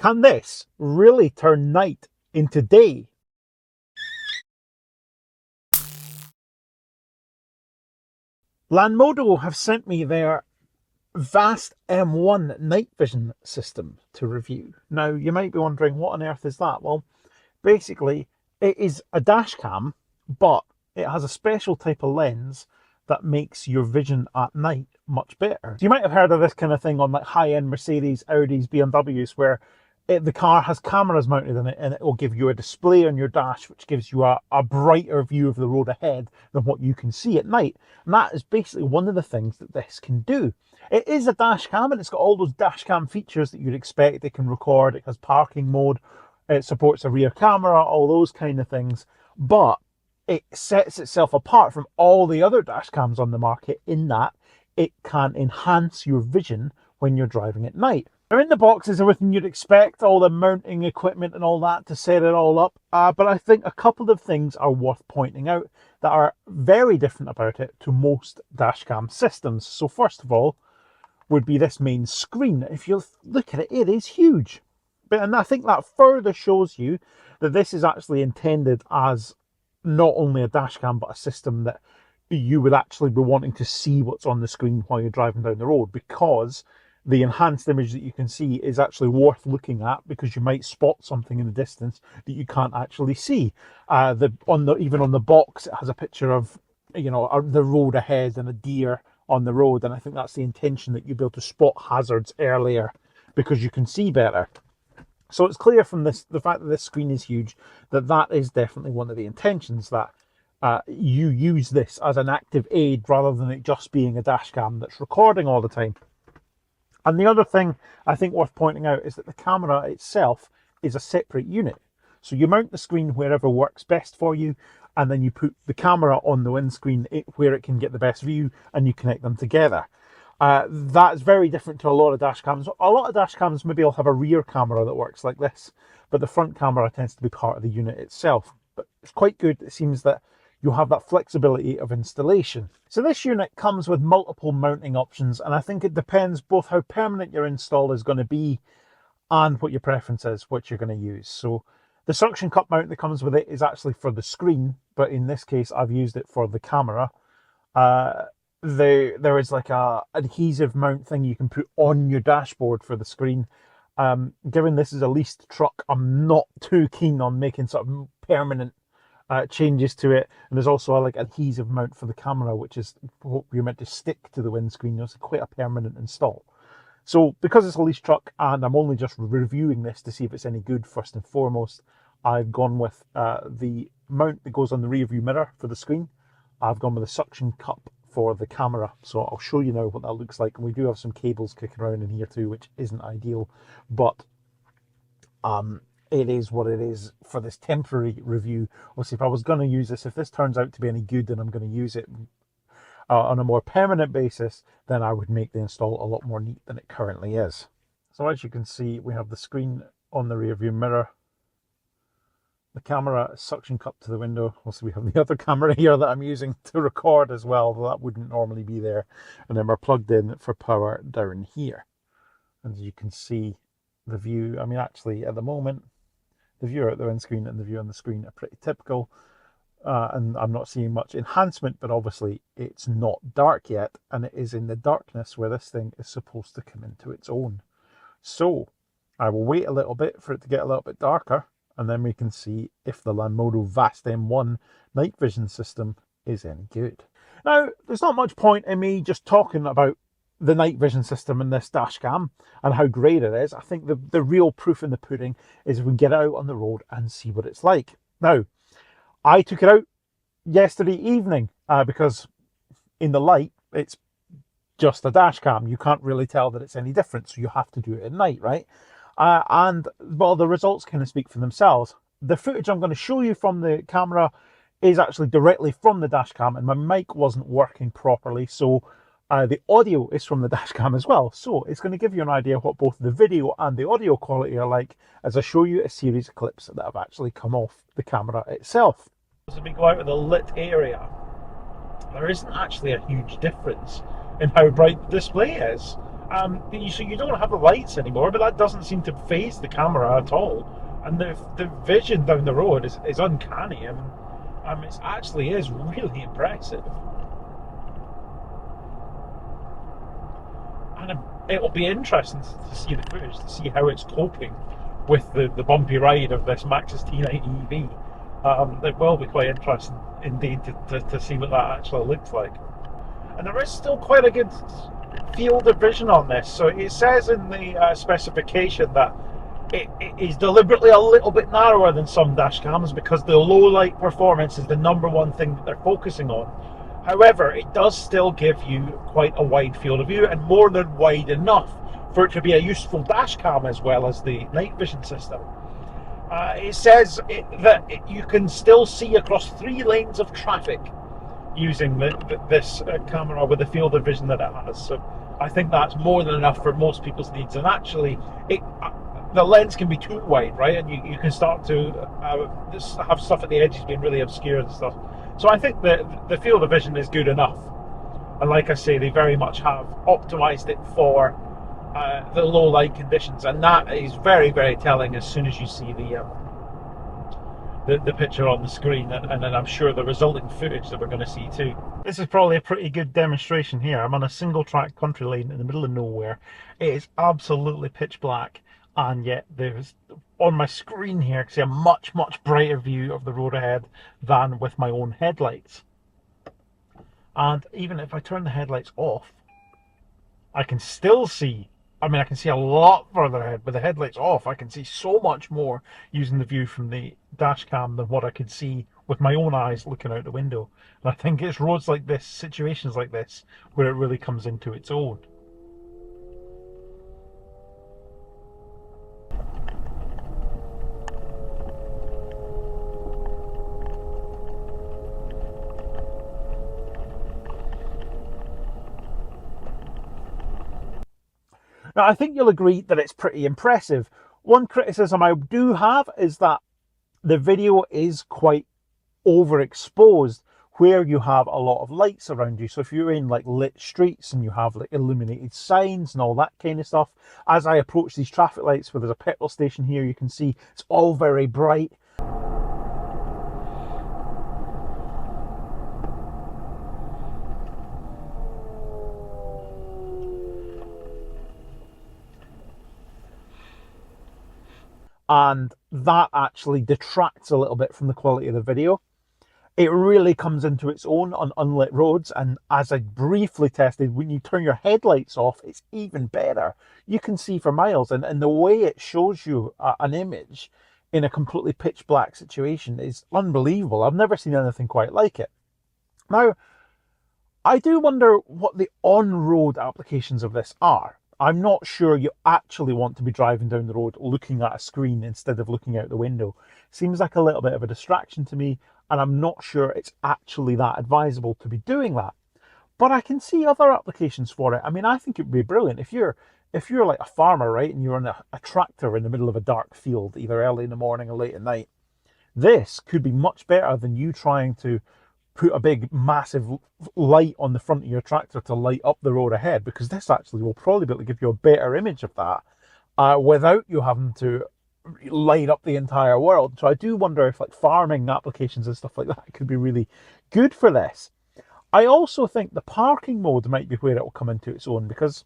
Can this really turn night into day? Lanmodo have sent me their Vast M1 night vision system to review. Now, you might be wondering, what on earth is that? Well, basically, it is a dash cam, but it has a special type of lens that makes your vision at night much better. So you might have heard of this kind of thing on like high-end Mercedes, Audis, BMWs, where the car has cameras mounted in it and it will give you a display on your dash which gives you a brighter view of the road ahead than what you can see at night. And that is basically one of the things that this can do. It is a dash cam and it's got all those dash cam features that you'd expect. It can record, it has parking mode, it supports a rear camera, all those kind of things. But it sets itself apart from all the other dash cams on the market in that it can enhance your vision when you're driving at night. Now, in the box is everything you'd expect, all the mounting equipment and all that to set it all up. But I think a couple of things are worth pointing out that are very different about it to most dashcam systems. So first of all would be this main screen. If you look at it, it is huge. And I think that further shows you that this is actually intended as not only a dashcam, but a system that you would actually be wanting to see what's on the screen while you're driving down the road, because the enhanced image that you can see is actually worth looking at, because you might spot something in the distance that you can't actually see. Even on the box, it has a picture of, you know, the road ahead and a deer on the road, and I think that's the intention, that you'll be able to spot hazards earlier because you can see better. So it's clear from this, the fact that this screen is huge, that that is definitely one of the intentions, that you use this as an active aid rather than it just being a dash cam that's recording all the time. And the other thing I think worth pointing out is that the camera itself is a separate unit. So you mount the screen wherever works best for you, and then you put the camera on the windscreen where it can get the best view, and you connect them together. That's very different to a lot of dash cams. A lot of dash cams maybe will have a rear camera that works like this, but the front camera tends to be part of the unit itself. But it's quite good. It seems that you'll have that flexibility of installation. So this unit comes with multiple mounting options, and I think it depends both how permanent your install is going to be and what your preference is, what you're going to use. So the suction cup mount that comes with it is actually for the screen, but in this case I've used it for the camera. There is like a adhesive mount thing you can put on your dashboard for the screen. Given this is a leased truck, I'm not too keen on making sort of permanent changes to it. And there's also a like adhesive mount for the camera, which is what you're meant to stick to the windscreen. It's quite a permanent install. So because it's a leased truck and I'm only just reviewing this to see if it's any good first and foremost, I've gone with the mount that goes on the rear view mirror for the screen. I've gone with a suction cup for the camera, so I'll show you now what that looks like. And we do have some cables kicking around in here too, which isn't ideal, but it is what it is for this temporary review. Obviously, if I was going to use this, if this turns out to be any good and I'm going to use it on a more permanent basis, then I would make the install a lot more neat than it currently is. So as you can see, we have the screen on the rear view mirror, the camera suction cup to the window. Also, we have the other camera here that I'm using to record as well, though that wouldn't normally be there. And then we're plugged in for power down here. And as you can see, the view, I mean, actually at the moment, the view out the windscreen and the view on the screen are pretty typical. And I'm not seeing much enhancement, but obviously it's not dark yet. And it is in the darkness where this thing is supposed to come into its own. So I will wait a little bit for it to get a little bit darker, and then we can see if the Lanmodo Vast M1 night vision system is any good. Now, there's not much point in me just talking about the night vision system in this dash cam and how great it is. I think the real proof in the pudding is if we get out on the road and see what it's like. Now, I took it out yesterday evening because in the light, it's just a dash cam. You can't really tell that it's any different, so you have to do it at night, right? Well, the results kind of speak for themselves. The footage I'm going to show you from the camera is actually directly from the dash cam, and my mic wasn't working properly, so the audio is from the dash cam as well. So it's going to give you an idea what both the video and the audio quality are like as I show you a series of clips that have actually come off the camera itself. As we go out of the lit area, there isn't actually a huge difference in how bright the display is. So you don't have the lights anymore, but that doesn't seem to phase the camera at all. And the vision down the road is uncanny. It actually is really impressive. And it'll be interesting to see the footage, to see how it's coping with the bumpy ride of this Maxus T90 EV. It will be quite interesting indeed to see what that actually looks like. And there is still quite a good field of vision on this. So it says in the specification that it is deliberately a little bit narrower than some dash cams because the low light performance is the number one thing that they're focusing on. However, it does still give you quite a wide field of view, and more than wide enough for it to be a useful dash cam as well as the night vision system. It says that you can still see across 3 lanes of traffic using this camera with the field of vision that it has. So I think that's more than enough for most people's needs. And actually, the lens can be too wide, right? And you can start to have stuff at the edges being really obscured and stuff. So I think the field of vision is good enough. And like I say, they very much have optimized it for the low light conditions, and that is very, very telling as soon as you see the picture on the screen, and then I'm sure the resulting footage that we're going to see too. This is probably a pretty good demonstration here. I'm on a single track country lane in the middle of nowhere. It is absolutely pitch black, and yet there's on my screen here I can see a much brighter view of the road ahead than with my own headlights. And even if I turn the headlights off, I can still see, I can see a lot further ahead. With the headlights off, I can see so much more using the view from the dash cam than what I could see with my own eyes looking out the window. And I think it's roads like this, situations like this, where it really comes into its own. Now, I think you'll agree that it's pretty impressive. One criticism I do have is that the video is quite overexposed where you have a lot of lights around you. So if you're in like lit streets and you have like illuminated signs and all that kind of stuff, as I approach these traffic lights where there's a petrol station here, you can see it's all very bright. And that actually detracts a little bit from the quality of the video. It really comes into its own on unlit roads, and as I briefly tested, when you turn your headlights off, it's even better. You can see for miles, and the way it shows you an image in a completely pitch black situation is unbelievable. I've never seen anything quite like it. Now, I do wonder what the on-road applications of this are. I'm not sure you actually want to be driving down the road looking at a screen instead of looking out the window. Seems like a little bit of a distraction to me, and I'm not sure it's actually that advisable to be doing that. But I can see other applications for it. I think it would be brilliant if you're like a farmer, right, and you're on a tractor in the middle of a dark field, either early in the morning or late at night. This could be much better than you trying to put a big massive light on the front of your tractor to light up the road ahead, because this actually will probably be able to give you a better image of that without you having to light up the entire world. So I do wonder if like farming applications and stuff like that could be really good for this. I also think the parking mode might be where it will come into its own, because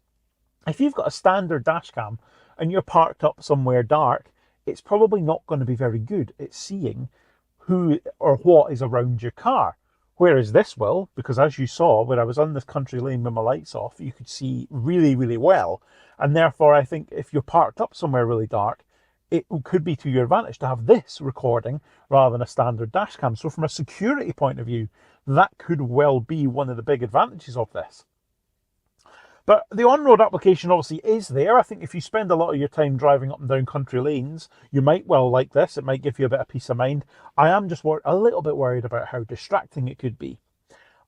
if you've got a standard dash cam and you're parked up somewhere dark, it's probably not going to be very good at seeing who or what is around your car. Whereas this will, because as you saw, when I was on this country lane with my lights off, you could see really well. And therefore, I think if you're parked up somewhere really dark, it could be to your advantage to have this recording rather than a standard dash cam. So from a security point of view, that could well be one of the big advantages of this. But the on-road application obviously is there. I think if you spend a lot of your time driving up and down country lanes, you might well like this. It might give you a bit of peace of mind. I am just a little bit worried about how distracting it could be.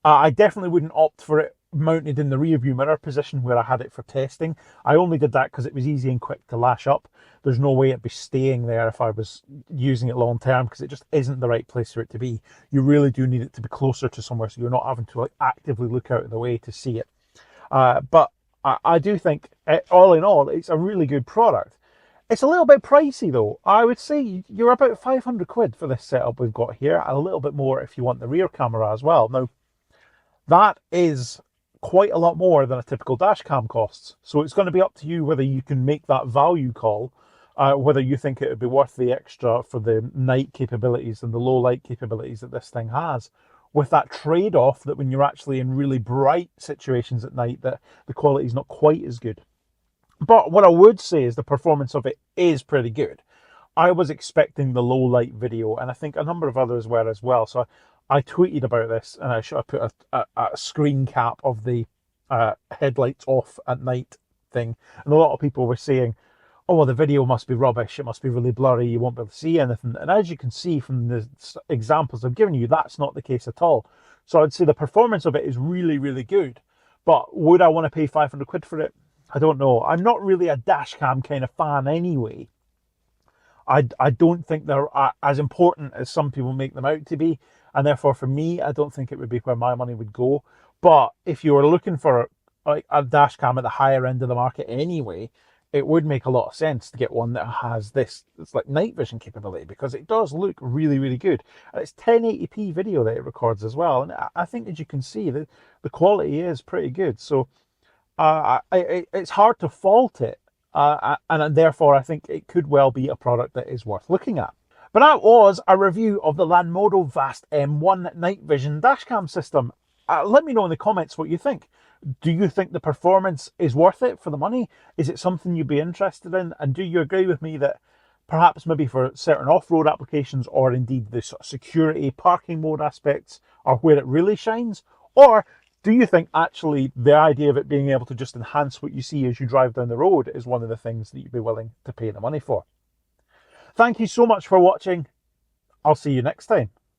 I definitely wouldn't opt for it mounted in the rear view mirror position where I had it for testing. I only did that because it was easy and quick to lash up. There's no way it'd be staying there if I was using it long term, because it just isn't the right place for it to be. You really do need it to be closer to somewhere so you're not having to like actively look out of the way to see it. But I do think, all in all, it's a really good product. It's a little bit pricey though. I would say you're about 500 quid for this setup we've got here, a little bit more if you want the rear camera as well. Now, that is quite a lot more than a typical dash cam costs. So it's going to be up to you whether you can make that value call, whether you think it would be worth the extra for the night capabilities and the low light capabilities that this thing has, with that trade-off that when you're actually in really bright situations at night, that the quality is not quite as good. But what I would say is the performance of it is pretty good. I was expecting the low light video, and I think a number of others were as well. So I tweeted about this, and I should have put a screen cap of the headlights off at night thing. And a lot of people were saying, "Oh, well, the video must be rubbish. It must be really blurry. You won't be able to see anything." And as you can see from the examples I've given you, that's not the case at all. So I'd say the performance of it is really, really good. But would I want to pay 500 quid for it? I don't know. I'm not really a dash cam kind of fan anyway. I don't think they're as important as some people make them out to be, and therefore for me, I don't think it would be where my money would go. But if you were looking for like a dash cam at the higher end of the market anyway, it would make a lot of sense to get one that has this. It's like night vision capability, because it does look really, really good, and it's 1080p video that it records as well. And I think, as you can see, the quality is pretty good. So it's hard to fault it. And therefore, I think it could well be a product that is worth looking at. But that was a review of the Lanmodo Vast M1 night vision dashcam system. Let me know in the comments what you think. Do you think the performance is worth it for the money? Is it something you'd be interested in? And do you agree with me that perhaps maybe for certain off-road applications, or indeed the sort of security parking mode aspects, are where it really shines? Or do you think actually the idea of it being able to just enhance what you see as you drive down the road is one of the things that you'd be willing to pay the money for? Thank you so much for watching. I'll see you next time.